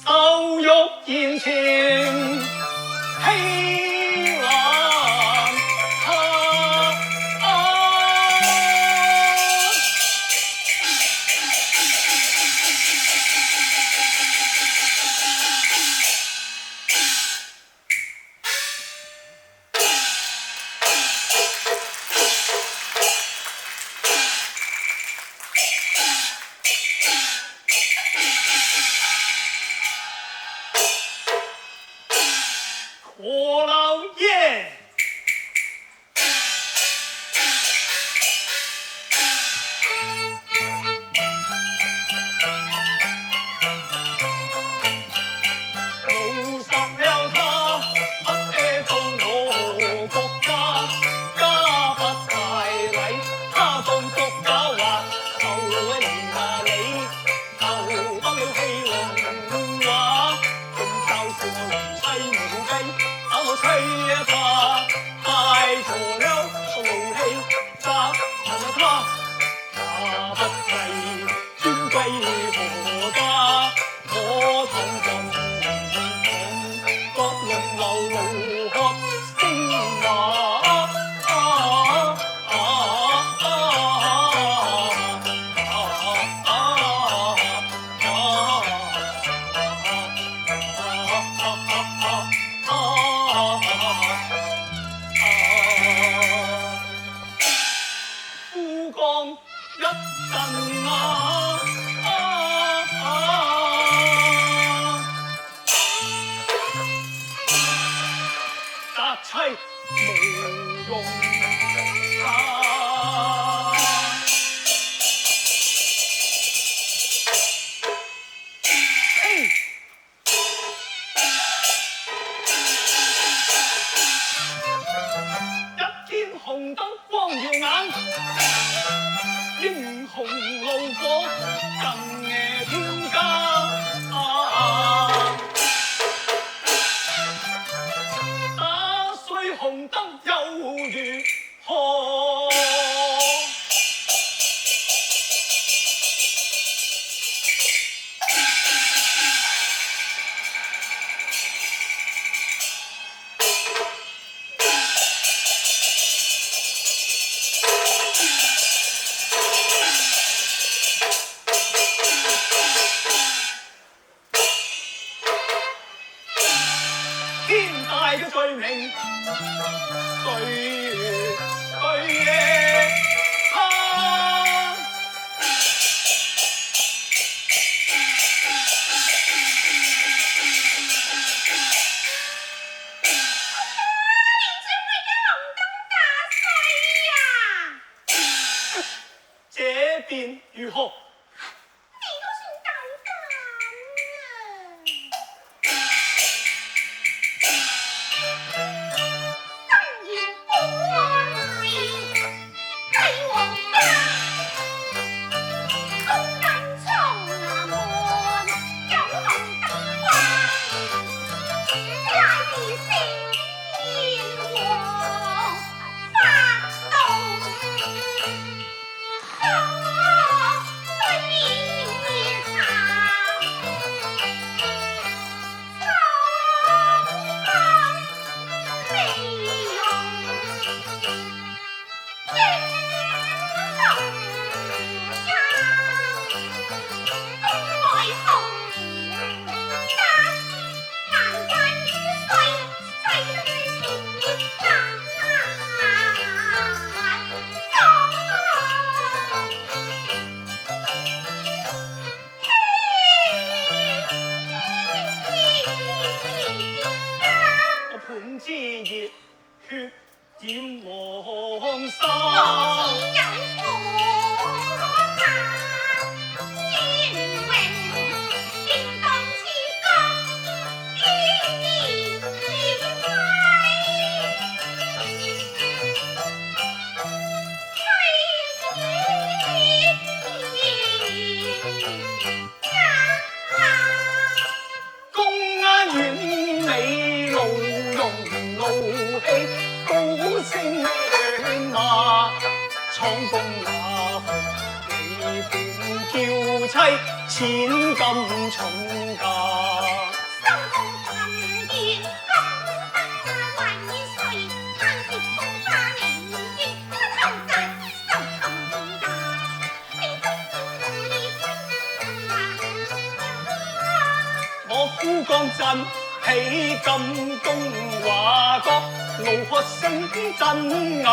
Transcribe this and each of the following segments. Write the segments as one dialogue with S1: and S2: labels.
S1: 手玉言前欺男何老爷，谋殺了他，不捨到我國家，家不大禮，他縱作狡猾，受了你，受得了戲弄話，仲嘲笑我離妻無計。我吹他太錯了，怒氣責問他也不計尊貴何家，我躺進角龍流怒喝聲罵。一陣責妻無用一天紅燈光耀眼，英雄怒火更夜天家。打碎紅燈又如何？天大嘅罪名，罪孽他。這便如何？錢咁重價。
S2: 收工份月咁為誰？單接風花明月，偷債收冚家。你不
S1: 我夫江鎮起金宮華閣，怒喝聲震雅。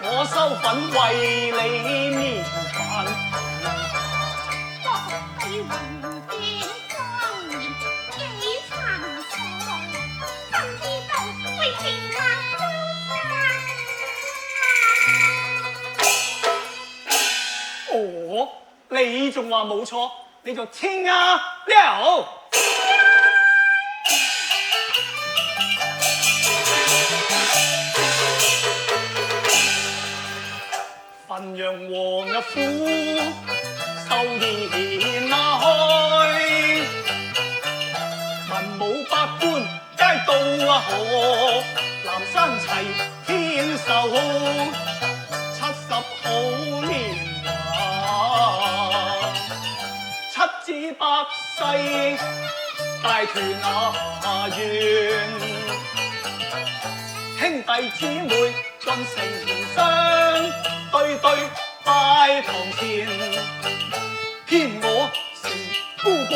S1: 我收粉為你面飯，
S2: 我係雲鏡莊嚴幾殘錯，怎知道會情難
S1: 哦，你仲話冇錯，你就聽啊了。汾陽王府秀筵開，文武百官皆到河，南山齊天壽70好年華，七子百世大團圓，兄弟姊妹盡成雙，對對拜堂前，偏我成孤寡，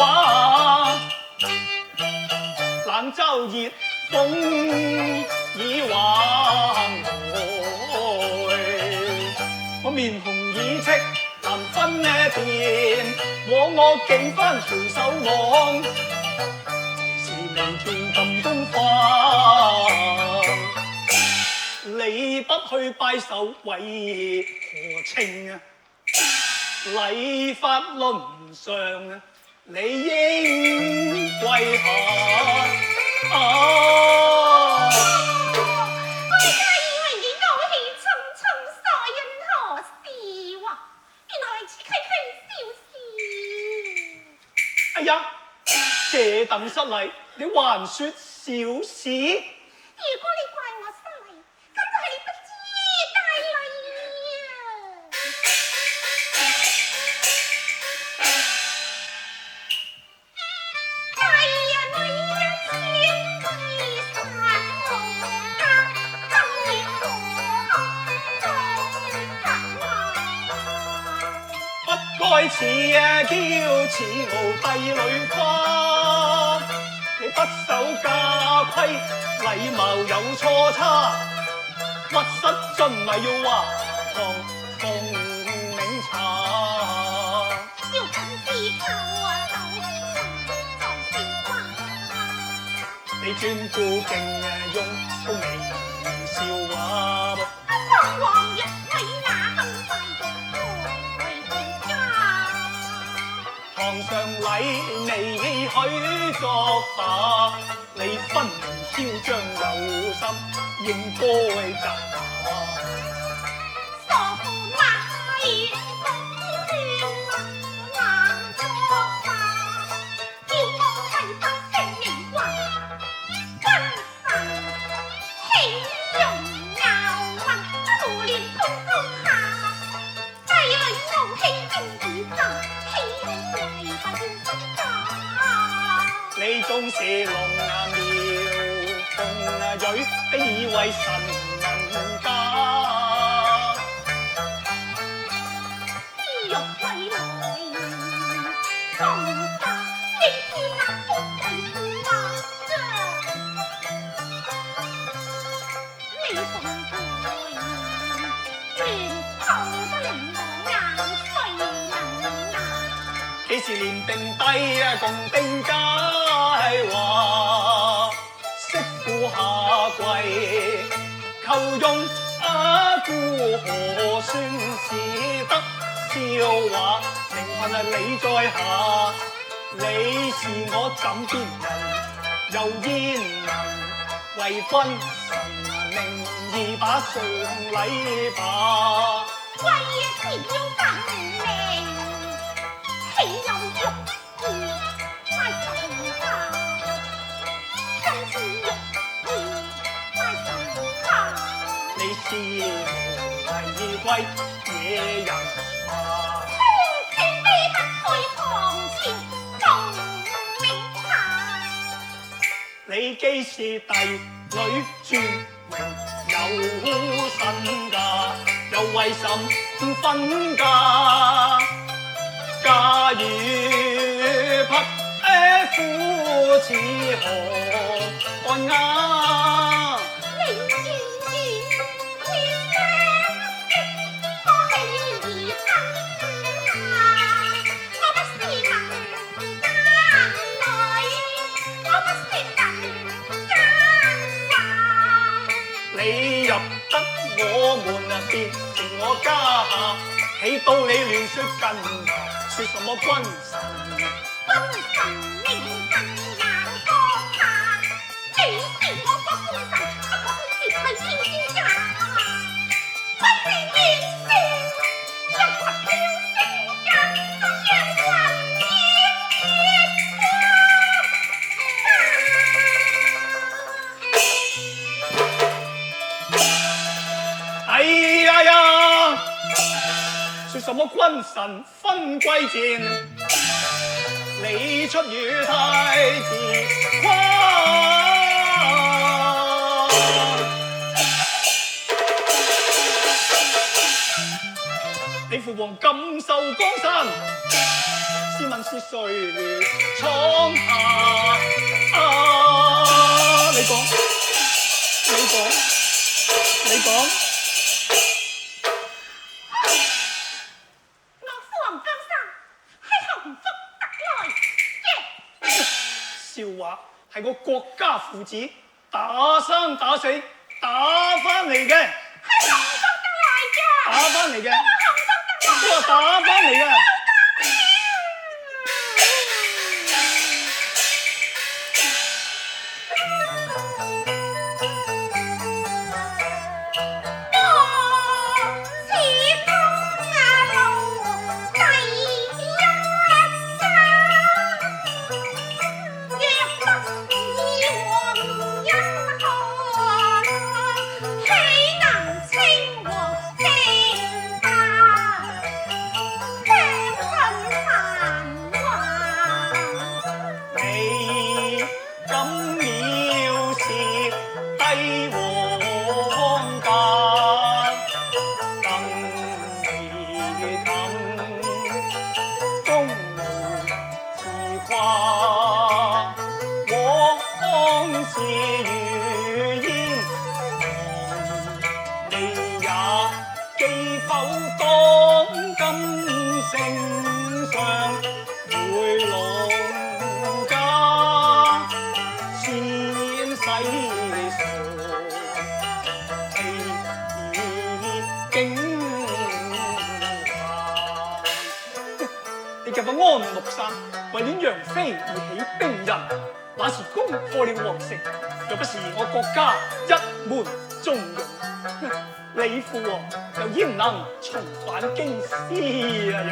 S1: 冷嘲熱諷已橫來，我面紅耳赤難分辨，我竟翻條手網，是未見咁東方。你不去拜壽為何情啊？禮法論上啊，你應跪下。
S2: 我而家以為你怒氣沖沖，所因何事喎？原來係區區小事。
S1: 哎呀，這等失禮，你還說小事？
S2: 如果你怪我失禮，咁就係你不知大禮啊！大人為一千為殺我家，今年何當
S1: 不該似嬌似傲帝女花，你不守家規，禮貌有錯差，屈膝盡咪要話堂奉茗茶。
S2: 要緊是頭頭神在說話，
S1: 你專顧勁用個微笑話，
S2: 方王若為那咁快獨回家。
S1: 堂上禮你許作罷，你分明囂張有心，應該責罵。
S2: 傻父馬講亂硬作法，叫我睇得聽你話，君臣喜容拗問，胡亂碰高下，帝女怒氣應已盡，豈好跪拜要失家？
S1: 你總是龍妙鳳蕊，比以為神能家。
S2: 欲為來放假，你知那風計劃啫。你奉陪亂透得令我眼睡能牙。
S1: 幾時連定低共定佳話，媳婦下跪求用姑何算是得笑話？名分你在下，你是我枕邊人，又焉能為君神明義把上禮把？
S2: 為只要分明，豈有欲意拜神家？今次欲意拜神家。
S1: 無謂為野人啊！
S2: 千杯不配堂前共明牌。
S1: 你既是帝女尊榮有身價，又為甚分家？假如匹夫似何看呀？
S2: 你願意決生的，我係兒身下，我不是民間女，我不是民間話。
S1: 你入得我門變成我家下，起到你亂說近來，說什麼君臣？
S2: 君臣名分眼光下，你是我國君臣，不可以接去天之下。君是烈士，一群飄星間，中央雲煙
S1: 哎呀呀！說什麼君臣分貴賤？你出語太自誇。你父王禁受江山，試問是誰闖下？啊！你講，你講，你講。
S2: 我父王江山係幸福得來嘅。
S1: 笑話係我國家父子打生打死打翻嚟嘅，
S2: 係幸福得來嘅。
S1: 打翻嚟嘅，
S2: 幸福得來。
S1: 都話打翻嚟嘅。安祿山為了楊妃而起兵刃，那時攻破了皇城，若不是我國家一門忠勇，李父王又焉能重返京師啊呀！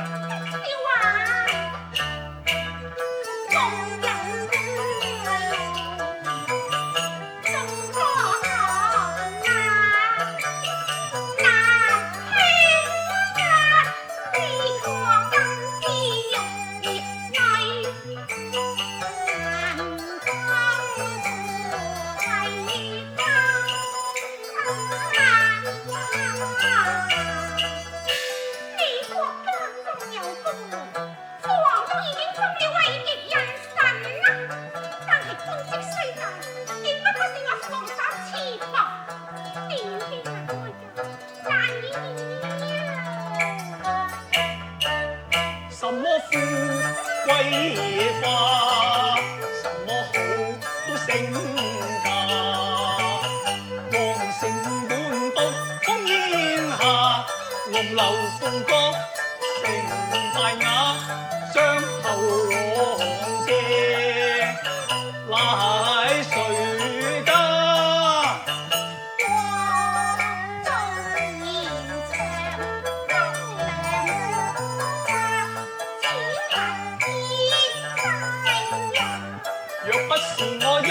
S1: 我一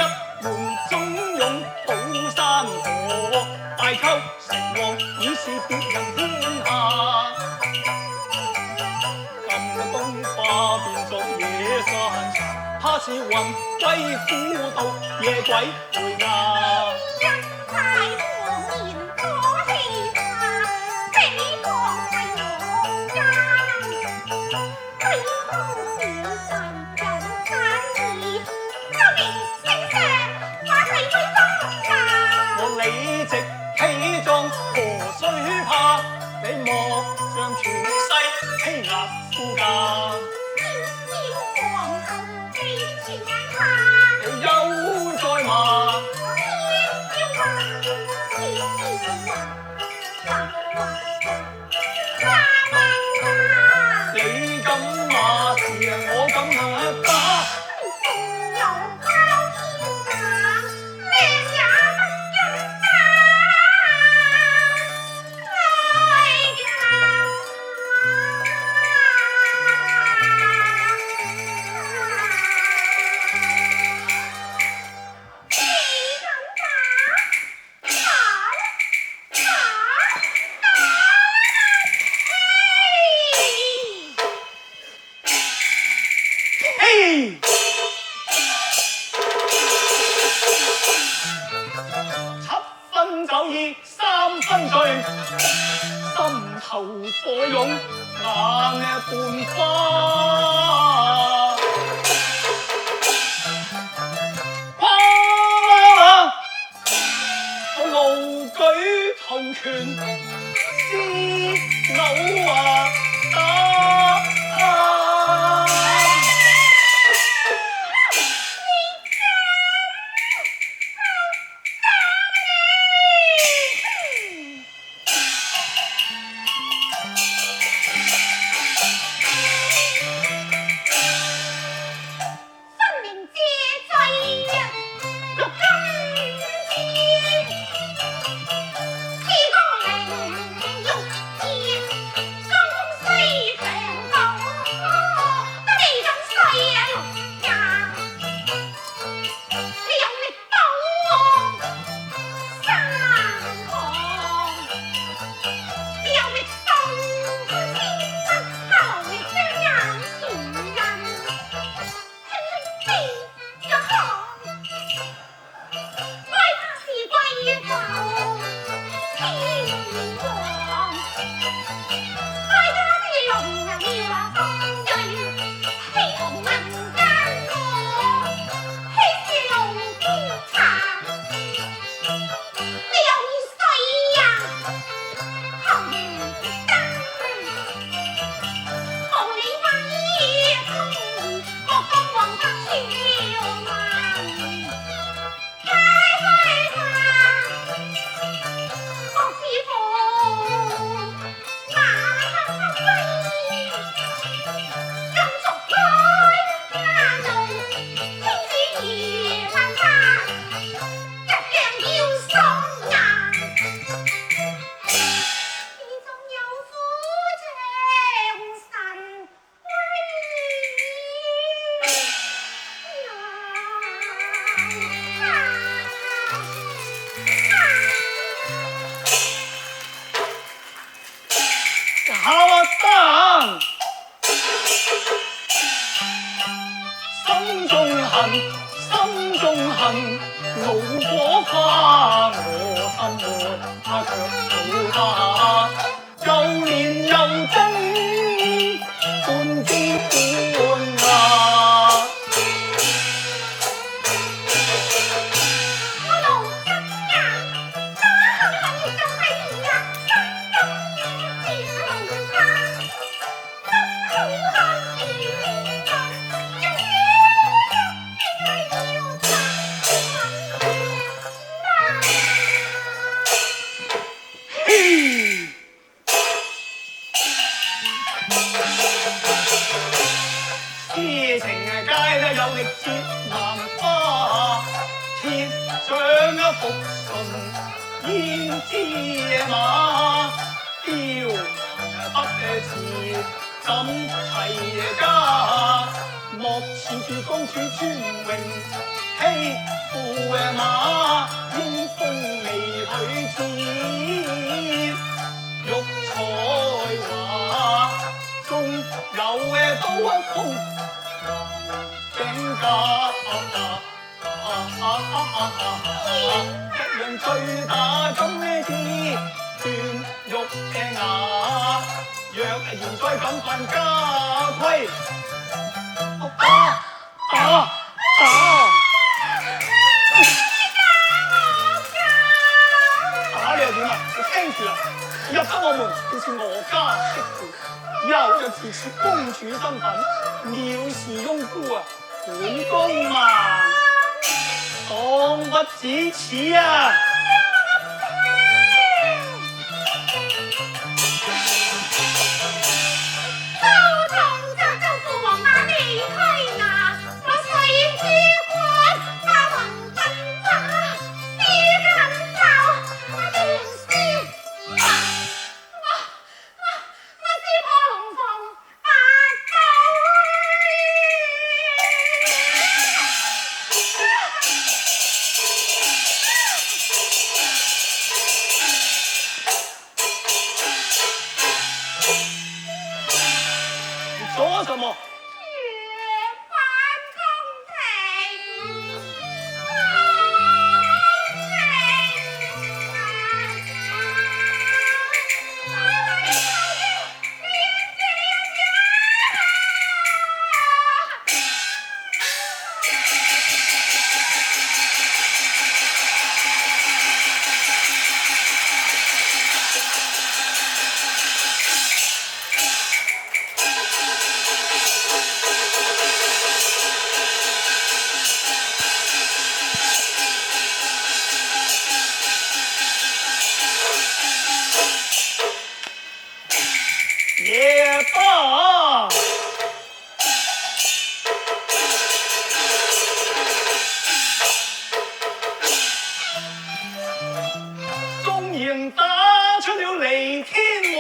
S1: 門忠勇保山河，大寇成王。已是別人天下。今冬花變作野山茶，他是雲歸古道，夜鬼回家。
S2: 人大和面多氣化，這個係我家。對方面上有產意，周年星上我係對方家。
S1: 我理直氣壯何須怕？你莫將全世欺壓夫家。
S2: 小皇后你全下。
S1: 你休再罵。你敢罵是我敢打。嘿！七分酒意三分醉，心頭火湧眼半花。哇！我怒舉頭拳，撕扭打。心中恨，怒火花，我心活，他卻好他，又憐又憎，半知半疑。
S2: 我怒憎呀，多恨就係呀，心中一節怒他，真好看見他。
S1: 痴情皆得有力折蘭花，鐵掌服順胭脂馬，雕不似怎齊家，莫似住公主尊榮欺負馬，英風未許知。一樣吹打咁呢次斷肉嘅牙，若然再敢犯家規，打你又點啊？你聽住啦，入得我們便是我家媳婦，以後就自持公主身份，藐視庸夫啊，本宮嘛，當不止此啊！做什麼？也罷，縱然打出了離天禍，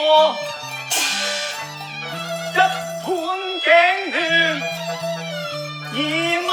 S1: 一盤頸血已孖